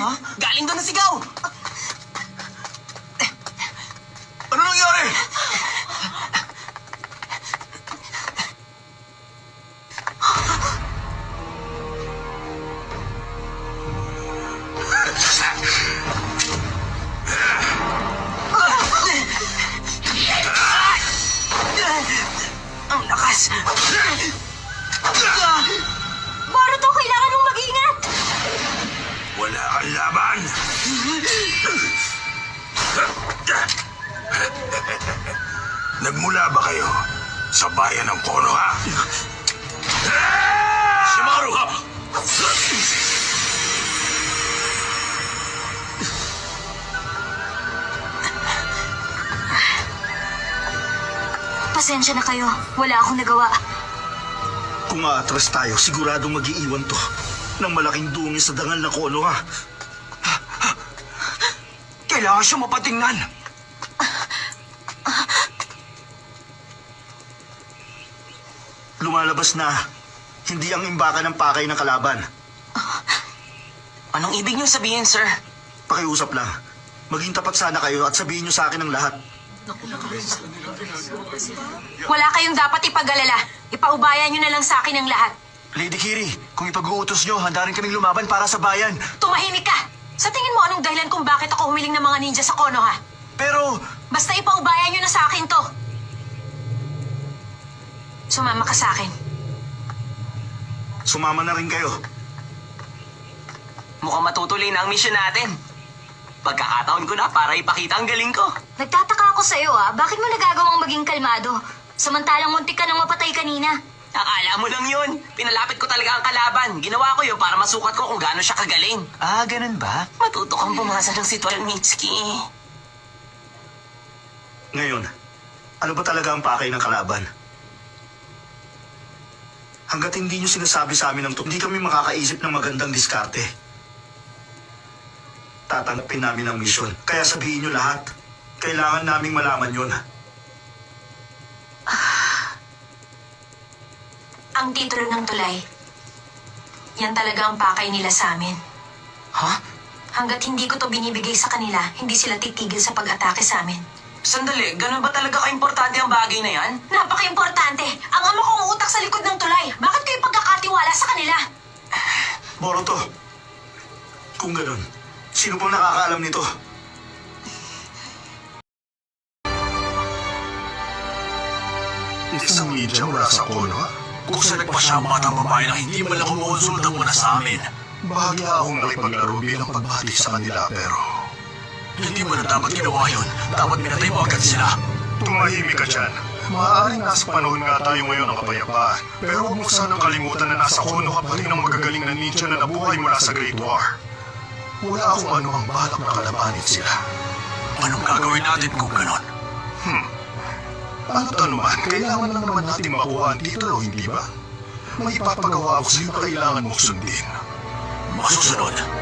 Ha? Galing doon na sigaw! Ano nangyari? Ang lakas! Boruto, kailangan mong mag-ingat! Wala kang laban! Nagmula ba kayo sa bayan ng Konoha? Shimaru! Pasensya na kayo. Wala akong nagawa. Kung aatras tayo, siguradong mag-iiwan to ng malaking dungis sa dangal na Konoha. Kailangan siya mapatingnan! Lumalabas na hindi ang imbakan ng pakay ng kalaban. Anong ibig niyo sabihin, sir? Pakiusap lang. Maging tapat sana kayo at sabihin niyo sa akin ang lahat. Wala kayong dapat ipag-alala. Ipaubayan nyo na lang sa akin ang lahat. Lady Kiri, kung ipag-uutos niyo, handa rin kaming lumaban para sa bayan. Tumahimik ka! Sa tingin mo anong dahilan kung bakit ako humiling ng mga ninja sa Konoha? Pero, Basta ipaubayan nyo na sa akin to. Sumama ka sa akin. sumama na rin kayo. Mukhang matutuloy na ang misyon natin. Pagkakataon ko na para ipakita ang galing ko. Nagtataka ako sa'yo bakit mo nagagawang maging kalmado? Samantalang muntik ka nang mapatay kanina. Akala mo lang yun. Pinalapit ko talaga ang kalaban. Ginawa ko yun para masukat ko kung gaano siya kagaling. Ah, ganun ba? Matuto kang pumasa ng sitwasyon, Mitsuki. Ngayon, ano ba talaga ang pakay ng kalaban? Hanggat hindi niyo sinasabi sa amin hindi kami makakaisip ng magandang diskarte. Tatanggapin namin ang misyon. Kaya sabihin niyo lahat. Kailangan naming malaman yun. Ang titulo ng tulay. Yan talaga ang pakay nila sa amin. Ha? Hanggat hindi ko to binibigay sa kanila, hindi sila titigil sa pag-atake sa amin. Sandali, ganun ba talaga ka-importante ang bagay na yan? Napaka-importante! Ang ama kong utak sa likod ng tulay. Bakit kayo pagkakatiwala sa kanila? Boruto, kung ganun, sino pang nakakaalam nito? Isang ninja mula sa Konoha? Kung sa nagpasya ang batang babae na hindi man lang kumukonsulta muna sa amin. Bahagya akong nakipaglaro bilang pagbati sa kanila pero... Hindi mo na dapat ginawa yun. Dapat minatay mo agad sila. Tumahimik ka dyan. Maaaring nasa panahon nga tayo ngayon ng kapayapaan. Pero huwag mo sanang kalimutan na nasa Konoha pa rin ang magagaling na ninja na nabuhay mula sa Great War. Wala akong anumang balak na kalabanin sila. Anong gagawin natin kung ganon? Ano't ano man, kailangan lang naman natin makuha ang titulo, hindi ba? May ipapagawa ako sa'yo na kailangan mong sundin. Masusunod.